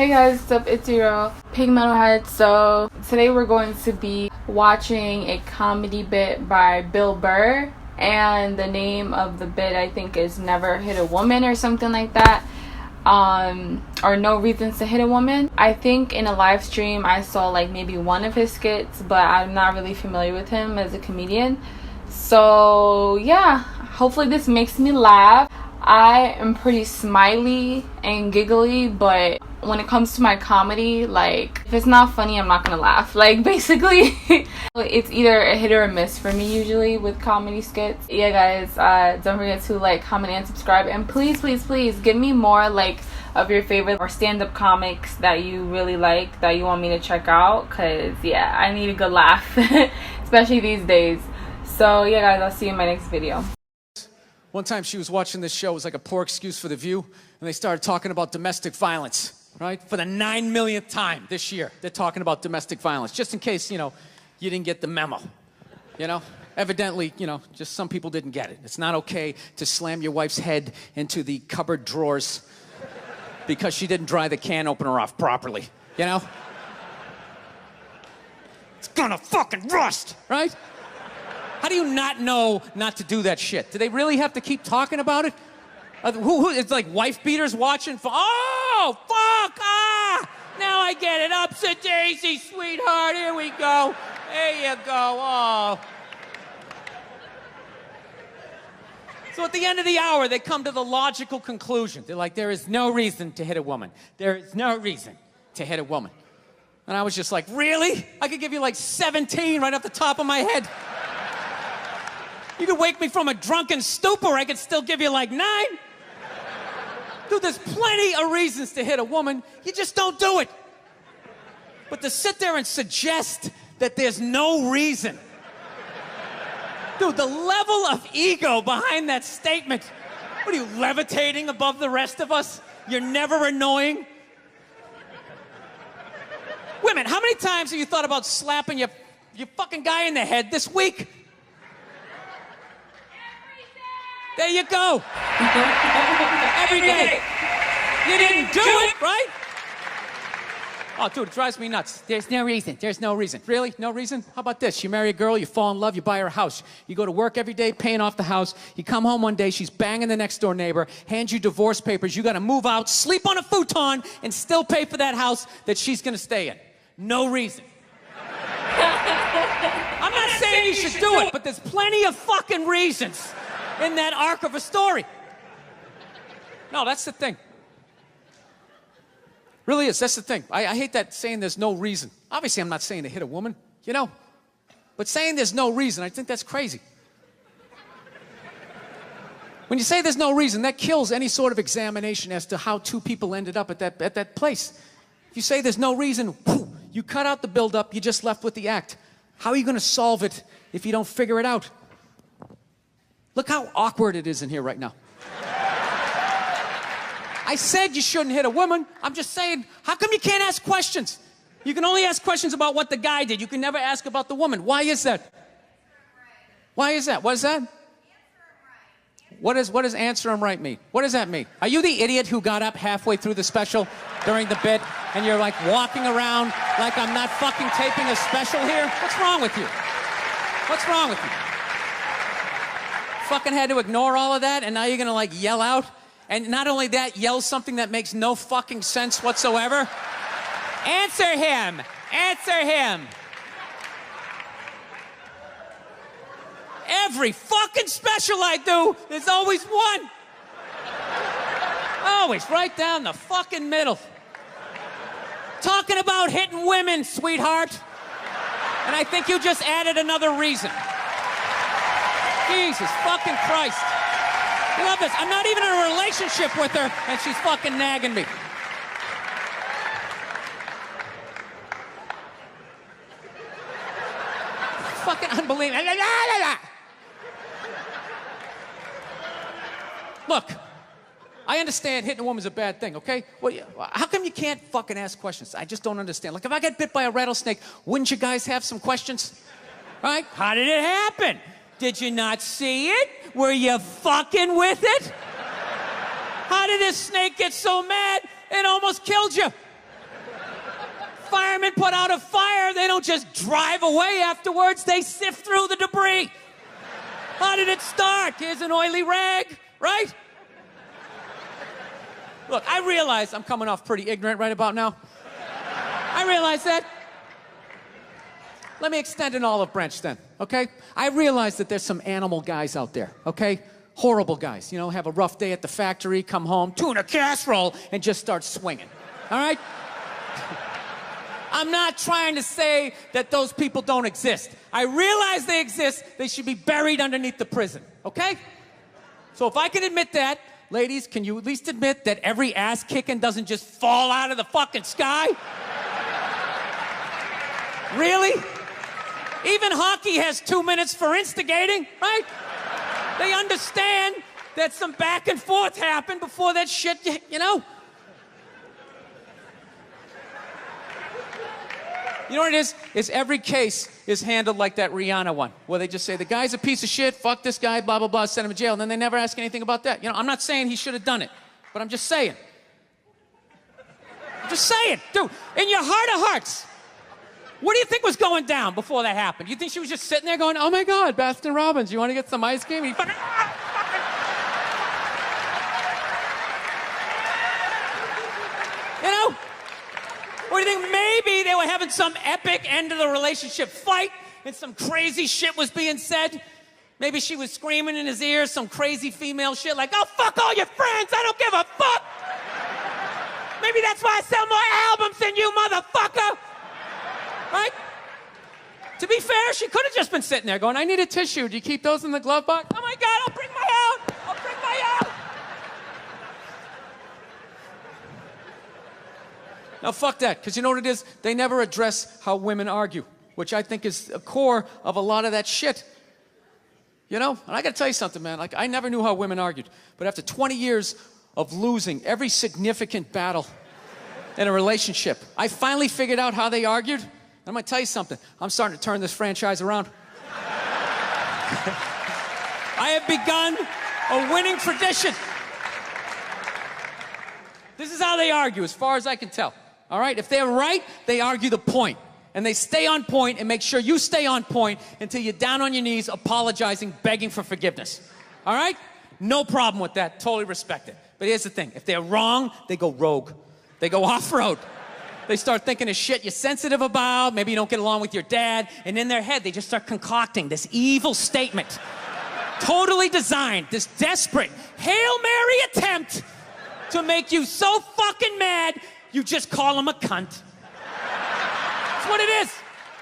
Hey guys, what's up? It's your girl, PinkMetalHead. So today we're going to be watching a comedy bit by Burr, and the name of the bit I think is Never Hit a Woman or something like that. Or No Reasons to Hit a Woman. I think in a live stream I saw like maybe one of his skits, but I'm not really familiar with him as a comedian. So yeah, hopefully this makes me laugh. I am pretty smiley and giggly, but when it comes to my comedy, like, if it's not funny, I'm not gonna laugh. Like, basically, it's either a hit or a miss for me usually with comedy skits. Yeah, guys, don't forget to like, comment, and subscribe. And please, please, please give me more like of your favorite or stand-up comics that you really like, that you want me to check out. Cause yeah, I need a good laugh, especially these days. So yeah, guys, I'll see you in my next video. One time she was watching this show, it was like a poor excuse for The View, and they started talking about domestic violence, right? For the 9 millionth time this year, they're talking about domestic violence, just in case, you didn't get the memo, Evidently, just some people didn't get it. It's not okay to slam your wife's head into the cupboard drawers because she didn't dry the can opener off properly, It's gonna fucking rust, right? How do you not know not to do that shit? Do they really have to keep talking about it? It's like wife beaters watching. Oh, fuck! Ah! Now I get it. Upset daisy, sweetheart. Here we go. There you go. Oh. So at the end of the hour, they come to the logical conclusion. They're like, there is no reason to hit a woman. There is no reason to hit a woman. And I was just like, really? I could give you like 17 right off the top of my head. You could wake me from a drunken stupor, I could still give you like 9. Dude, there's plenty of reasons to hit a woman. You just don't do it. But to sit there and suggest that there's no reason. Dude, the level of ego behind that statement. What are you, levitating above the rest of us? You're never annoying? Women, how many times have you thought about slapping your fucking guy in the head this week? There you go. Every day. You didn't do it, right? Oh, dude, it drives me nuts. There's no reason. There's no reason. Really? No reason? How about this? You marry a girl, you fall in love, you buy her a house. You go to work every day, paying off the house. You come home one day, she's banging the next door neighbor, hands you divorce papers. You got to move out, sleep on a futon, and still pay for that house that she's going to stay in. No reason. I'm not saying you should do it, but there's plenty of fucking reasons in that arc of a story. No, that's the thing. Really is, that's the thing. I hate that saying there's no reason. Obviously, I'm not saying to hit a woman, But saying there's no reason, I think that's crazy. When you say there's no reason, that kills any sort of examination as to how two people ended up at that place. If you say there's no reason, you cut out the build-up, you're just left with the act. How are you going to solve it if you don't figure it out? Look how awkward it is in here right now. I said you shouldn't hit a woman. I'm just saying, how come you can't ask questions? You can only ask questions about what the guy did. You can never ask about the woman. Why is that? Why is that? What is that? What does answer him right mean? What does that mean? Are you the idiot who got up halfway through the special during the bit and you're like walking around like I'm not fucking taping a special here? What's wrong with you? What's wrong with you? Fucking had to ignore all of that, and now you're gonna like yell out, and not only that, yell something that makes no fucking sense whatsoever. Answer him! Answer him! Every fucking special I do, there's always one. Always right down the fucking middle. Talking about hitting women, sweetheart. And I think you just added another reason. Jesus fucking Christ. I love this. I'm not even in a relationship with her, and she's fucking nagging me. Fucking unbelievable. Look, I understand hitting a woman's a bad thing, okay? Well, how come you can't fucking ask questions? I just don't understand. Like, if I get bit by a rattlesnake, wouldn't you guys have some questions? Right? How did it happen? Did you not see it? Were you fucking with it? How did this snake get so mad it almost killed you? firemen put out a fire, they don't just drive away afterwards, they sift through the debris. How did it start? Here's an oily rag, right? Look, I realize I'm coming off pretty ignorant right about now. I realize that. Let me extend an olive branch then, okay? I realize that there's some animal guys out there, okay? Horrible guys, you know, have a rough day at the factory, come home, tuna casserole, and just start swinging, all right? I'm not trying to say that those people don't exist. I realize they exist. They should be buried underneath the prison, okay? So if I can admit that, ladies, can you at least admit that every ass kicking doesn't just fall out of the fucking sky? Really? Even hockey has 2 minutes for instigating, right? They understand that some back and forth happened before that shit, you know? You know what it is? Is every case is handled like that Rihanna one, where they just say, the guy's a piece of shit, fuck this guy, blah, blah, blah, send him to jail, and then they never ask anything about that. You know, I'm not saying he should have done it, but I'm just saying. I'm just saying, dude, in your heart of hearts, what do you think was going down before that happened? You think she was just sitting there going, oh my God, Baskin Robbins, you want to get some ice cream? You know? Or do you think maybe they were having some epic end of the relationship fight and some crazy shit was being said? Maybe she was screaming in his ear some crazy female shit like, oh, fuck all your friends, I don't give a fuck. Maybe that's why I sell more albums than you, motherfucker. Right? To be fair, she could have just been sitting there going, I need a tissue. Do you keep those in the glove box? Oh my God, I'll bring my out. I'll bring my out. Now, fuck that, because you know what it is? They never address how women argue, which I think is the core of a lot of that shit. You know? And I got to tell you something, man. Like, I never knew how women argued. But after 20 years of losing every significant battle in a relationship, I finally figured out how they argued. I'm going to tell you something. I'm starting to turn this franchise around. I have begun a winning tradition. This is how they argue, as far as I can tell. All right? If they're right, they argue the point. And they stay on point and make sure you stay on point until you're down on your knees, apologizing, begging for forgiveness. All right? No problem with that. Totally respect it. But here's the thing. If they're wrong, they go rogue. They go off-road. They start thinking of shit you're sensitive about. Maybe you don't get along with your dad. And in their head, they just start concocting this evil statement. Totally designed, this desperate Hail Mary attempt to make you so fucking mad, you just call him a cunt. That's what it is.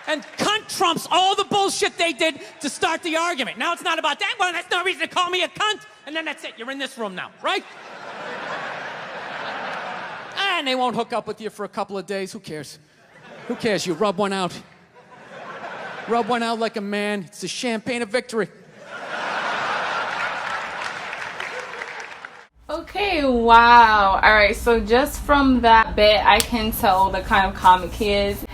And cunt trumps all the bullshit they did to start the argument. Now it's not about that. Well, that's no reason to call me a cunt. And then that's it. You're in this room now, right? And they won't hook up with you for a couple of days. Who cares? Who cares? You rub one out. Rub one out like a man. It's the champagne of victory. Okay, wow. All right, so just from that bit, I can tell the kind of comic he is.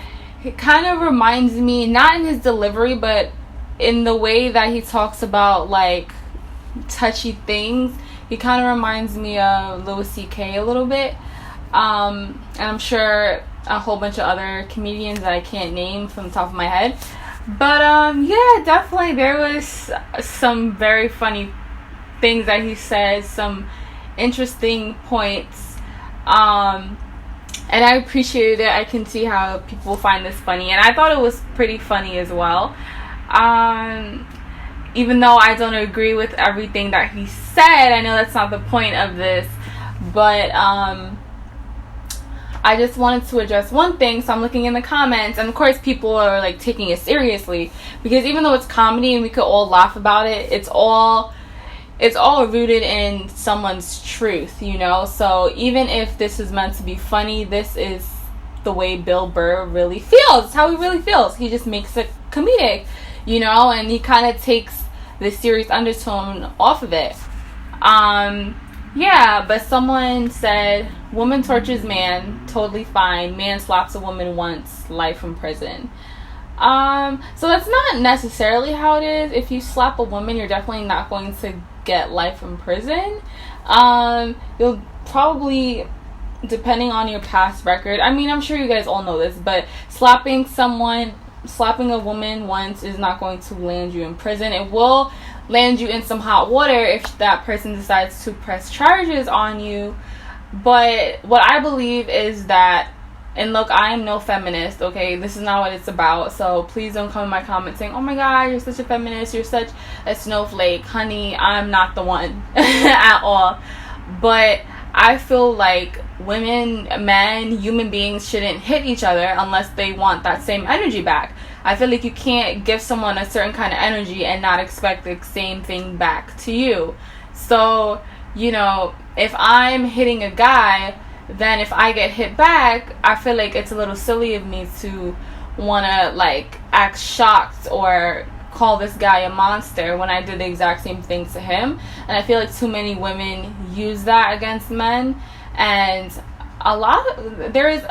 It kind of reminds me, not in his delivery, but in the way that he talks about, like, touchy things. He kind of reminds me of Louis C.K. a little bit. And I'm sure a whole bunch of other comedians that I can't name from the top of my head. But, yeah, definitely there was some very funny things that he says, some interesting points, and I appreciated it. I can see how people find this funny, and I thought it was pretty funny as well, even though I don't agree with everything that he said. I know that's not the point of this, but I just wanted to address one thing. So I'm looking in the comments, and of course people are like taking it seriously, because even though it's comedy and we could all laugh about it, it's all rooted in someone's truth, you know? So even if this is meant to be funny, this is the way Bill Burr really feels. It's how he really feels. He just makes it comedic, you know? And he kind of takes the serious undertone off of it. Yeah, but someone said, woman tortures man, totally fine. Man slaps a woman once, life in prison. So that's not necessarily how it is. If you slap a woman, you're definitely not going to get life in prison. You'll probably depending on your past record, I mean, I'm sure you guys all know this, but slapping a woman once is not going to land you in prison. It will land you in some hot water if that person decides to press charges on you. But what I believe is that, and look, I am no feminist, okay? This is not what it's about. So please don't come in my comments saying, oh my god, you're such a feminist, you're such a snowflake. Honey, I'm not the one at all. But I feel like women, men, human beings shouldn't hit each other unless they want that same energy back. I feel like you can't give someone a certain kind of energy and not expect the same thing back to you. So, you know, if I'm hitting a guy, then if I get hit back, I feel like it's a little silly of me to want to, like, act shocked or call this guy a monster when I did the exact same thing to him. And I feel like too many women use that against men, and there is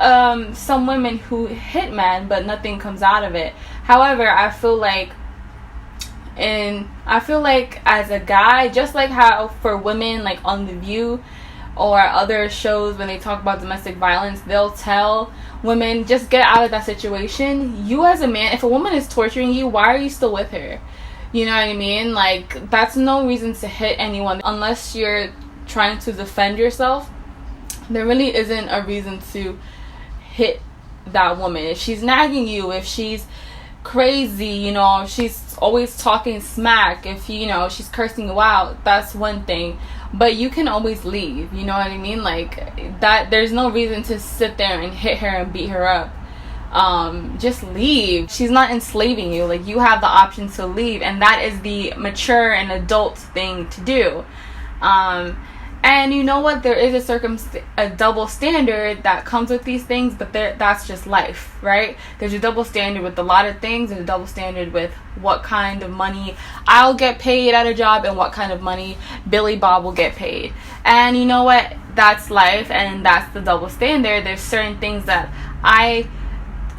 some women who hit men but nothing comes out of it. However, I feel like as a guy, just like how for women, like on The View or other shows, when they talk about domestic violence, they'll tell women, just get out of that situation. You as a man, if a woman is torturing you, why are you still with her? You know what I mean? Like, that's no reason to hit anyone unless you're trying to defend yourself. There really isn't a reason to hit that woman. If she's nagging you, if she's crazy, you know, if she's always talking smack, if you know she's cursing you out, that's one thing. But you can always leave, you know what I mean? Like, that, there's no reason to sit there and hit her and beat her up. Just leave. She's not enslaving you. Like, you have the option to leave, and that is the mature and adult thing to do. And you know what? There is a double standard that comes with these things, but that's just life, right? There's a double standard with a lot of things. There's a double standard with what kind of money I'll get paid at a job and what kind of money Billy Bob will get paid. And you know what? That's life, and that's the double standard. There's certain things that I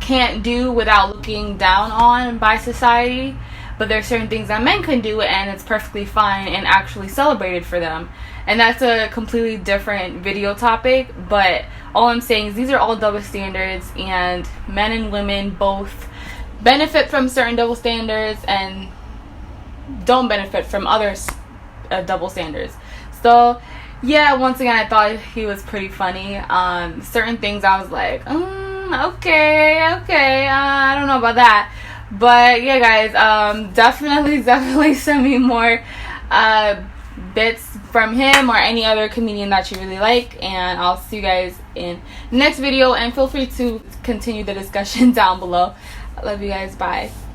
can't do without looking down on by society, but there's certain things that men can do, and it's perfectly fine and actually celebrated for them. And that's a completely different video topic, but all I'm saying is these are all double standards, and men and women both benefit from certain double standards and don't benefit from other double standards. So yeah, once again, I thought he was pretty funny. Certain things I was like, okay, I don't know about that. But yeah, guys, definitely send me more bits from him or any other comedian that you really like, and I'll see you guys in the next video, and feel free to continue the discussion down below. I love you guys. Bye.